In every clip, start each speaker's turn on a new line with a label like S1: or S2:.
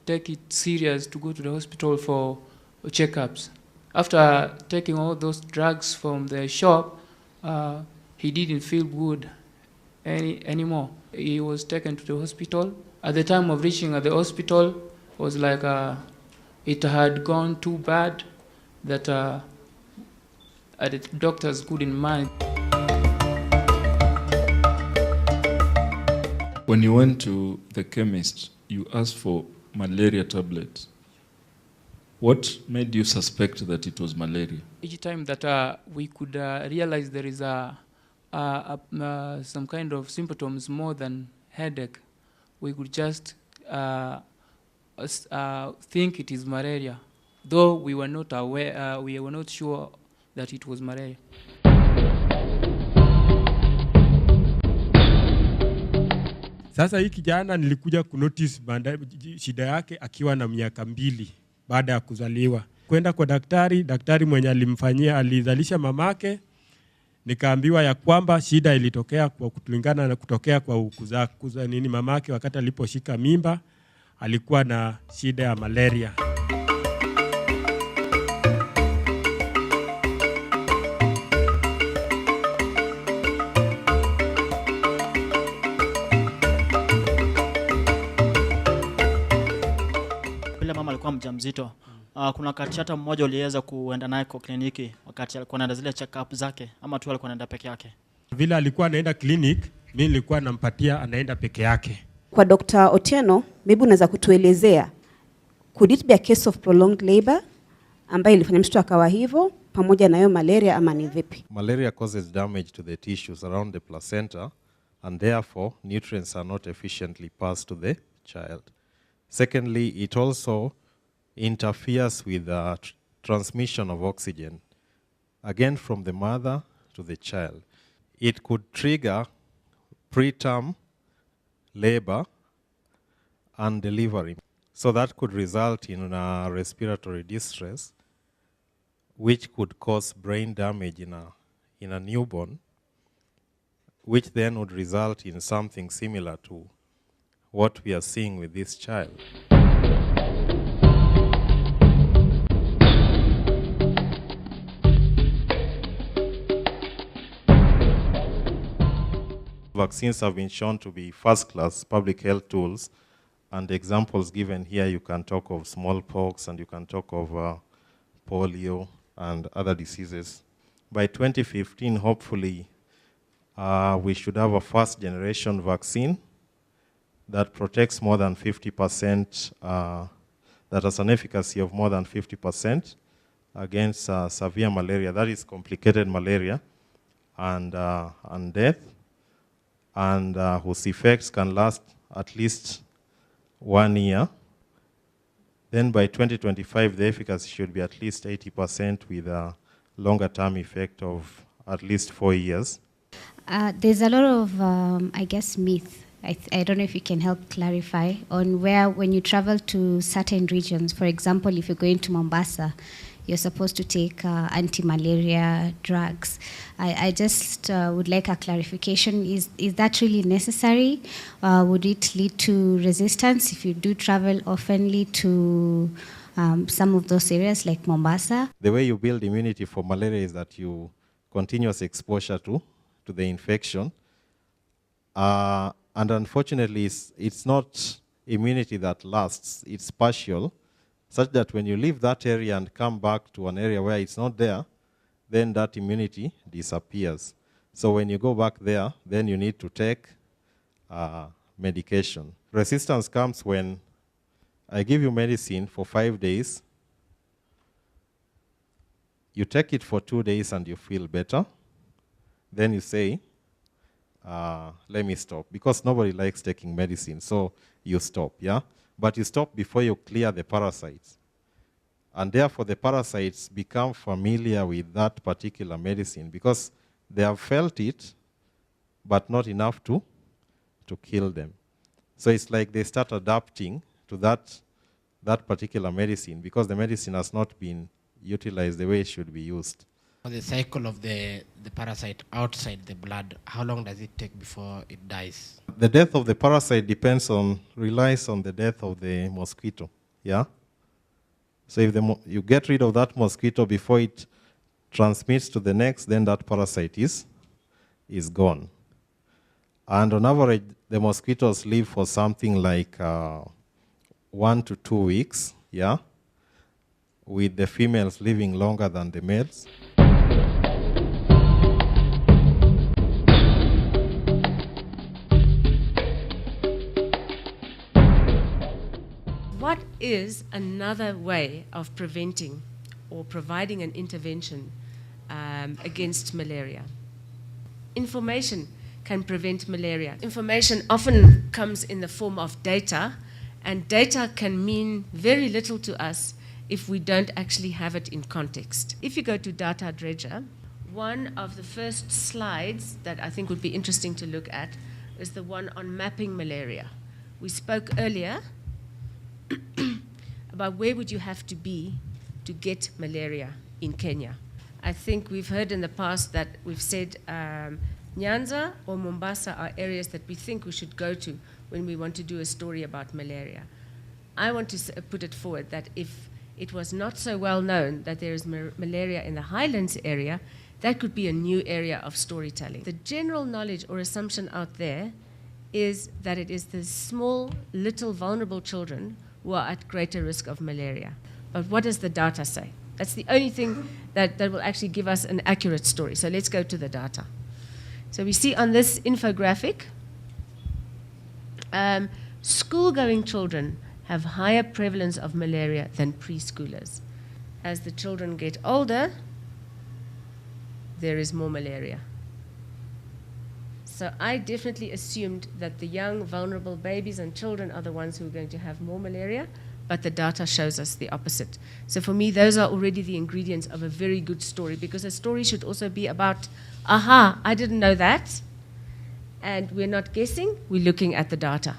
S1: take it serious to go to the hospital for checkups. After taking all those drugs from the shop, he didn't feel good anymore. He was taken to the hospital. At the time of reaching at the hospital, it was like it had gone too bad that the doctors couldn't manage.
S2: When you went to the chemist, you asked for malaria tablets. What made you suspect that it was malaria?
S1: Each time that we could realize there is some kind of symptoms more than headache, we could just think it is malaria, though we were not aware, we were not sure that it was malaria.
S3: Sasa hii kijana nilikuja kunotice shida yake akiwa na miaka 2 baada ya kuzaliwa. Kwenda kwa daktari mwenye alimfanyia alizalisha mamake, nikaambiwa ya kwamba shida ilitokea kwa kutulingana na kutokea kwa mamake wakati aliposhika mimba alikuwa na shida ya malaria.
S4: Mama alikuwa mjamzito. Kuna wakati hata mmoja uliweza kuenda naye kwa kliniki wakati alikuwa anaenda zile check-up zake, ama tu alikuwa anaenda peke yake?
S3: Vile alikuwa anaenda clinic, mimi nilikuwa nampatia anaenda peke yake.
S5: Kwa Dr. Otieno, maybe unaweza kutuelezea, could it be a case of prolonged labor ambayo ilifanya mtoto akawa hivyo pamoja na hiyo malaria, ama ni vipi?
S6: Malaria causes damage to the tissues around the placenta, and therefore nutrients are not efficiently passed to the child. Secondly, it also interferes with the transmission of oxygen, again from the mother to the child. It could trigger preterm labor and delivery. So that could result in respiratory distress, which could cause brain damage in a newborn, which then would result in something similar to what we are seeing with this child. Vaccines have been shown to be first-class public health tools, and examples given here, you can talk of smallpox and you can talk of polio and other diseases. By 2015, hopefully, we should have a first-generation vaccine that protects more than 50%, that has an efficacy of more than 50% against severe malaria, that is complicated malaria, and death, and whose effects can last at least 1 year. Then by 2025, the efficacy should be at least 80% with a longer term effect of at least 4 years.
S7: There's a lot of, I guess, myth. I don't know if you can help clarify on where, when you travel to certain regions, for example, if you're going to Mombasa, you're supposed to take anti-malaria drugs. I just would like a clarification. Is that really necessary? Would it lead to resistance if you do travel oftenly to some of those areas like Mombasa?
S6: The way you build immunity for malaria is that you continuous exposure to the infection. And unfortunately, it's not immunity that lasts, it's partial, such that when you leave that area and come back to an area where it's not there, then that immunity disappears. So when you go back there, then you need to take medication. Resistance comes when I give you medicine for 5 days, you take it for 2 days and you feel better, then you say, let me stop, because nobody likes taking medicine, so you stop, yeah? But you stop before you clear the parasites. And therefore, the parasites become familiar with that particular medicine because they have felt it, but not enough to kill them. So it's like they start adapting to that particular medicine because the medicine has not been utilized the way it should be used.
S8: For the cycle of the parasite outside the blood, how long does it take before it dies?
S6: The death of the parasite relies on the death of the mosquito, yeah? So if you get rid of that mosquito before it transmits to the next, then that parasite is gone. And on average, the mosquitoes live for something like 1 to 2 weeks, yeah? With the females living longer than the males.
S9: What is another way of preventing or providing an intervention against malaria? Information can prevent malaria. Information often comes in the form of data, and data can mean very little to us if we don't actually have it in context. If you go to Data Dredger, one of the first slides that I think would be interesting to look at is the one on mapping malaria. We spoke earlier about where would you have to be to get malaria in Kenya. I think we've heard in the past that we've said Nyanza or Mombasa are areas that we think we should go to when we want to do a story about malaria. I want to put it forward that if it was not so well known that there is malaria in the highlands area, that could be a new area of storytelling. The general knowledge or assumption out there is that it is the small, little, vulnerable children who are at greater risk of malaria. But what does the data say? That's the only thing that will actually give us an accurate story. So let's go to the data. So we see on this infographic, school-going children have higher prevalence of malaria than preschoolers. As the children get older, there is more malaria. So I definitely assumed that the young, vulnerable babies and children are the ones who are going to have more malaria, but the data shows us the opposite. So for me, those are already the ingredients of a very good story, because a story should also be about, aha, I didn't know that, and we're not guessing, we're looking at the data.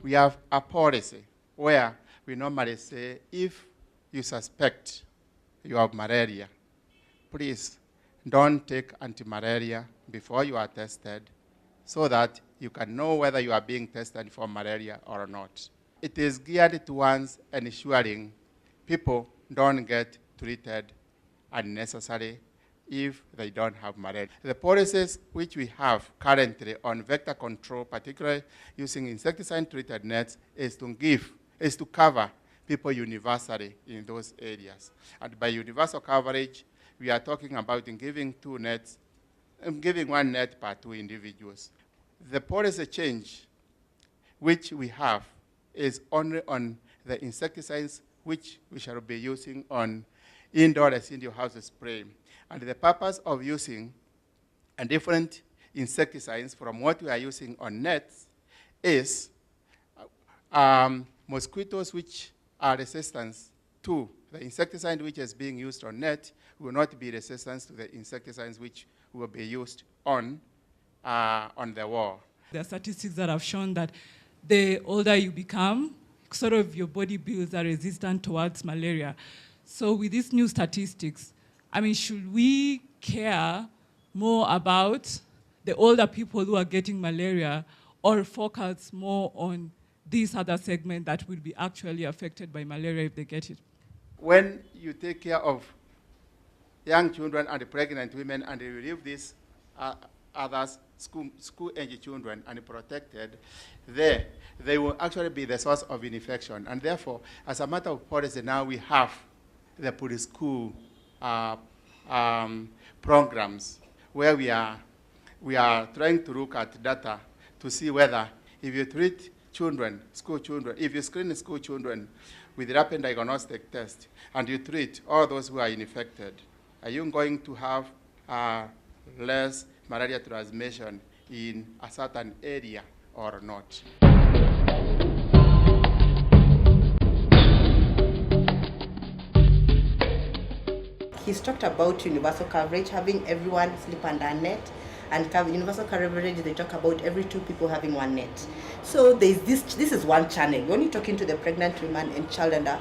S10: We have a policy where we normally say, if you suspect you have malaria, please don't take anti-malaria before you are tested so that you can know whether you are being tested for malaria or not. It is geared towards ensuring people don't get treated unnecessarily if they don't have malaria. The policies which we have currently on vector control, particularly using insecticide-treated nets, is to cover people universally in those areas. And by universal coverage, we are talking about giving one net per 2 individuals. The policy change which we have is only on the insecticides which we shall be using on indoor residue house spray. And the purpose of using a different insecticides from what we are using on nets is mosquitoes which are resistant to the insecticide which is being used on net will not be resistant to the insecticides which will be used on the wall.
S11: There are statistics that have shown that the older you become, sort of your body builds are resistant towards malaria. So with these new statistics, I mean, should we care more about the older people who are getting malaria, or focus more on this other segment that will be actually affected by malaria if they get it?
S10: When you take care of young children and pregnant women and you leave these others, school-age children, unprotected, they will actually be the source of infection. And therefore, as a matter of policy, now we have the preschool programs where we are trying to look at data to see whether if you treat children, school children, if you screen school children with rapid diagnostic test and you treat all those who are infected, are you going to have less malaria transmission in a certain area or not?
S12: He's talked about universal coverage, having everyone sleep under a net, and universal coverage, they talk about every 2 people having 1 net. So there's this is one channel. You're only talking to the pregnant woman and child under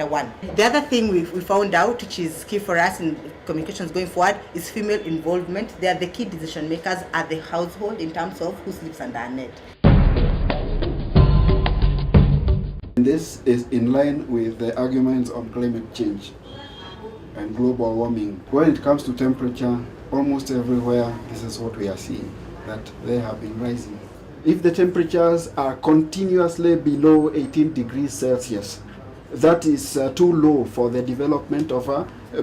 S12: 1. The other thing we found out, which is key for us in communications going forward, is female involvement. They are the key decision makers at the household in terms of who sleeps under a net.
S13: This is in line with the arguments on climate change and global warming. When it comes to temperature, almost everywhere, this is what we are seeing, that they have been rising. If the temperatures are continuously below 18 degrees Celsius, that is too low for the development of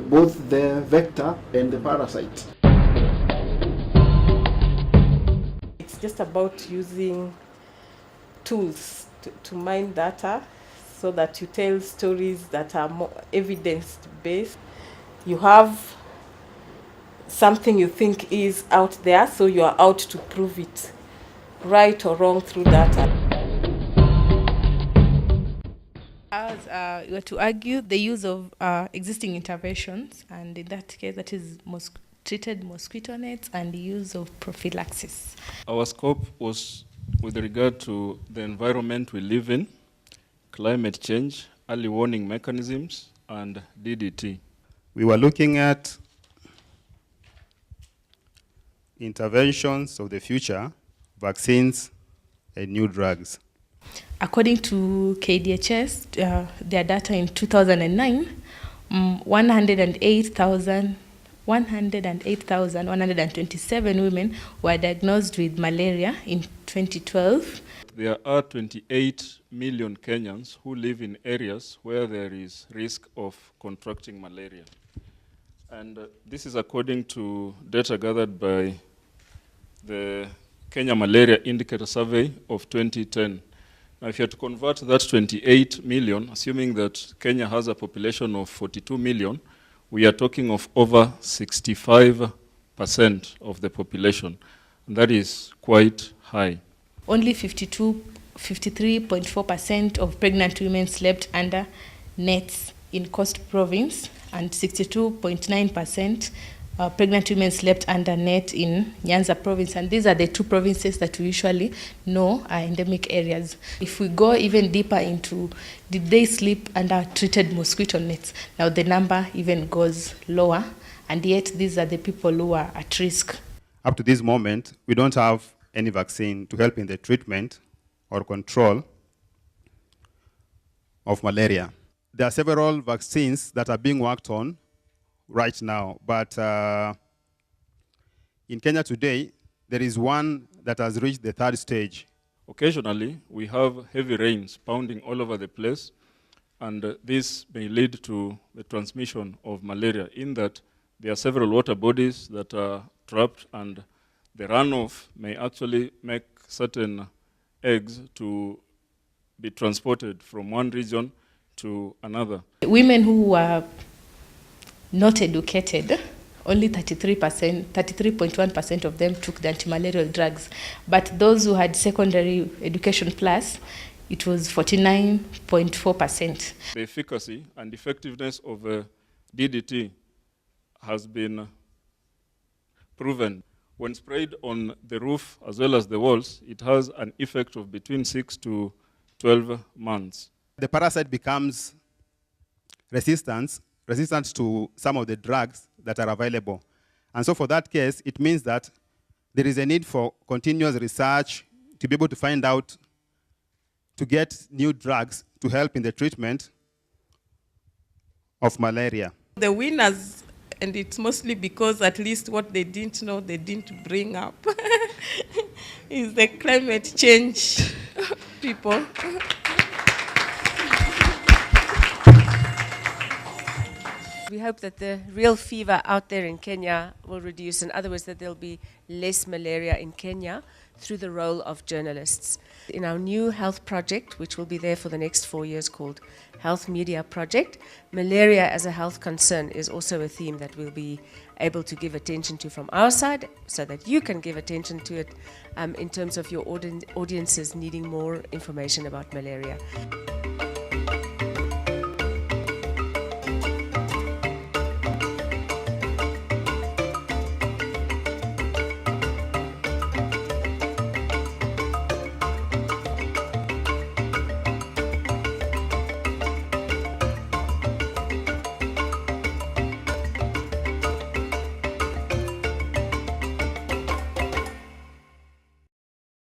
S13: both the vector and the parasite.
S14: It's just about using tools to mine data so that you tell stories that are more evidence-based. You have something you think is out there, so you are out to prove it, right or wrong, through data.
S15: As you were to argue the use of existing interventions, and in that case, that is treated mosquito nets and the use of prophylaxis.
S2: Our scope was with regard to the environment we live in, climate change, early warning mechanisms, and DDT.
S16: We were looking at interventions of the future, vaccines, and new drugs.
S15: According to KDHS, their data in 2009, 108,127 women were diagnosed with malaria in 2012.
S2: There are 28 million Kenyans who live in areas where there is risk of contracting malaria. And this is according to data gathered by the Kenya Malaria Indicator Survey of 2010. Now, if you had to convert that 28 million, assuming that Kenya has a population of 42 million, we are talking of over 65% of the population. And that is quite high.
S15: Only 53.4% of pregnant women slept under nets in Coast Province, and 62.9% pregnant women slept under net in Nyanza Province. And these are the 2 provinces that we usually know are endemic areas. If we go even deeper into, did they sleep under treated mosquito nets? Now the number even goes lower, and yet these are the people who are at risk.
S16: Up to this moment, we don't have any vaccine to help in the treatment or control of malaria. There are several vaccines that are being worked on right now, but in Kenya today, there is one that has reached the 3rd stage.
S2: Occasionally, we have heavy rains pounding all over the place, and this may lead to the transmission of malaria, in that there are several water bodies that are trapped, and the runoff may actually make certain eggs to be transported from one region to another.
S15: Women who were not educated, only 33.1% of them took the antimalarial drugs. But those who had secondary education plus, it was 49.4%.
S2: The efficacy and effectiveness of DDT has been proven. When sprayed on the roof as well as the walls, it has an effect of between 6 to 12 months.
S16: The parasite becomes resistant to some of the drugs that are available. And so for that case, it means that there is a need for continuous research to be able to find out, to get new drugs to help in the treatment of malaria.
S14: The winners, and it's mostly because at least what they didn't know, they didn't bring up, is the climate change people.
S9: We hope that the real fever out there in Kenya will reduce. In other words, that there'll be less malaria in Kenya through the role of journalists. In our new health project, which will be there for the next 4 years, called Health Media Project, malaria as a health concern is also a theme that we'll be able to give attention to from our side, so that you can give attention to it in terms of your audiences needing more information about malaria.